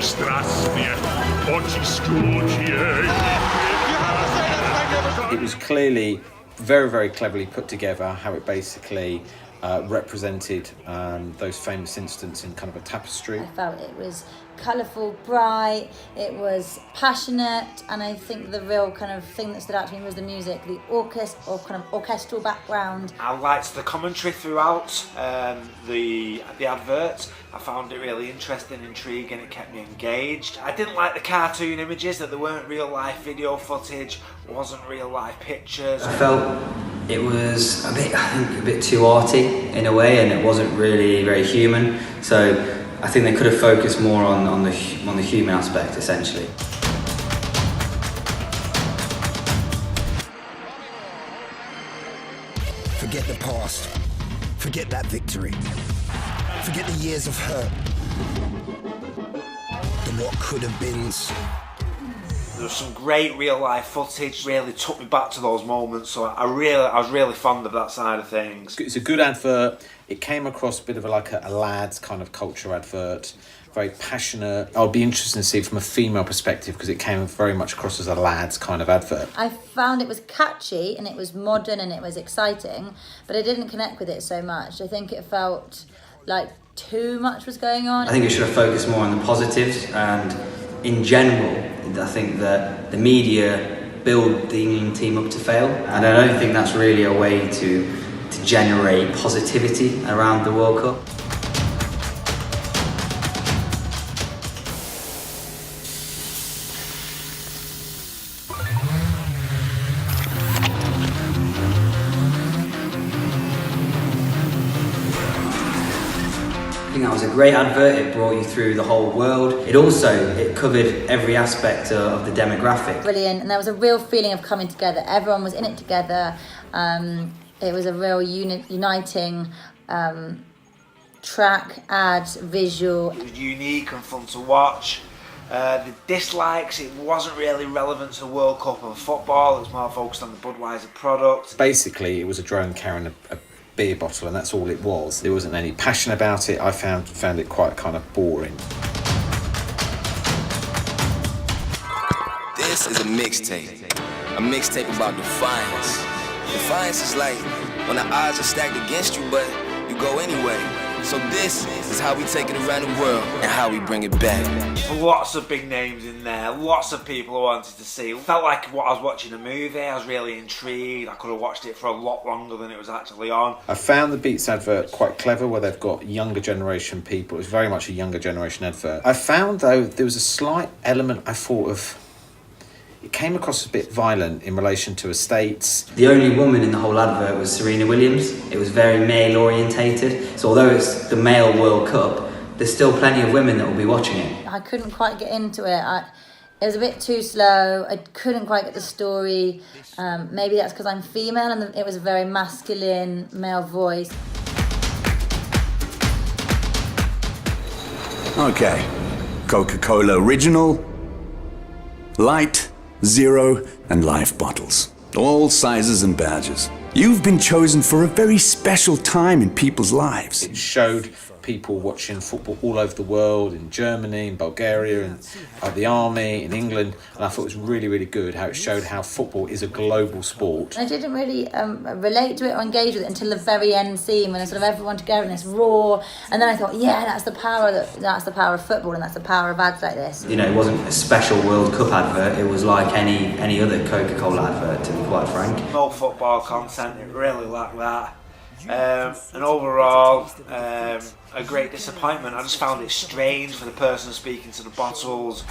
It was clearly very, very cleverly put together, how it basically represented those famous incidents in kind of a tapestry. I felt it was colourful, bright, it was passionate, and I think the real kind of thing that stood out to me was the music, the orchestral background. I liked the commentary throughout the advert. I found it really interesting, intriguing, it kept me engaged. I didn't like the cartoon images, that there weren't real life video footage, wasn't real life pictures. I felt it was a bit too arty in a way, and it wasn't really very human. So I think they could have focused more on the human aspect, essentially. Forget the past. Forget that victory. Forget the years of hurt. The what could have beens. There was some great real life footage, really took me back to those moments, so I was really fond of that side of things. It's a good advert. It came across a bit of a lad's kind of culture advert, very passionate. I'll be interested to see it from a female perspective because it came very much across as a lad's kind of advert. I found it was catchy and it was modern and it was exciting, but I didn't connect with it so much. I think it felt like too much was going on. I think it should have focused more on the positives, and in general, I think that the media build the England team up to fail, and I don't think that's really a way to generate positivity around the World Cup. I think that was a great advert. It brought you through the whole world. It covered every aspect of the demographic. Brilliant, and there was a real feeling of coming together. Everyone was in it together. It was a real uniting track, ads, visual. It was unique and fun to watch. The dislikes, it wasn't really relevant to the World Cup and football. It was more focused on the Budweiser product. Basically, it was a drone carrying a beer bottle, and that's all it was. There wasn't any passion about it. I found it quite kind of boring. This is a mixtape about defiance. Defiance is like when the odds are stacked against you, but you go anyway. So this is how we take it around the world and how we bring it back. Lots of big names in there, lots of people I wanted to see. It felt like I was watching a movie, I was really intrigued. I could have watched it for a lot longer than it was actually on. I found the Beats advert quite clever, where they've got younger generation people. It was very much a younger generation advert. I found, though, there was a slight element I thought of. It came across a bit violent in relation to estates. The only woman in the whole advert was Serena Williams. It was very male orientated. So although it's the male World Cup, there's still plenty of women that will be watching it. I couldn't quite get into it. It was a bit too slow. I couldn't quite get the story. Maybe that's because I'm female and it was a very masculine male voice. Okay. Coca-Cola Original, Light, Zero, and Life bottles. All sizes and badges. You've been chosen for a very special time in people's lives. It showed people watching football all over the world, in Germany, in Bulgaria, and the army, in England, and I thought it was really, really good how it showed how football is a global sport. I didn't really relate to it or engage with it until the very end scene when sort of everyone together in this roar, and then I thought, yeah, that's the power of football, and that's the power of ads like this. You know, it wasn't a special World Cup advert. It was like any other Coca-Cola advert, to be quite frank. No football content, it really lacked that. And overall, a great disappointment. I just found it strange for the person speaking to the bottles.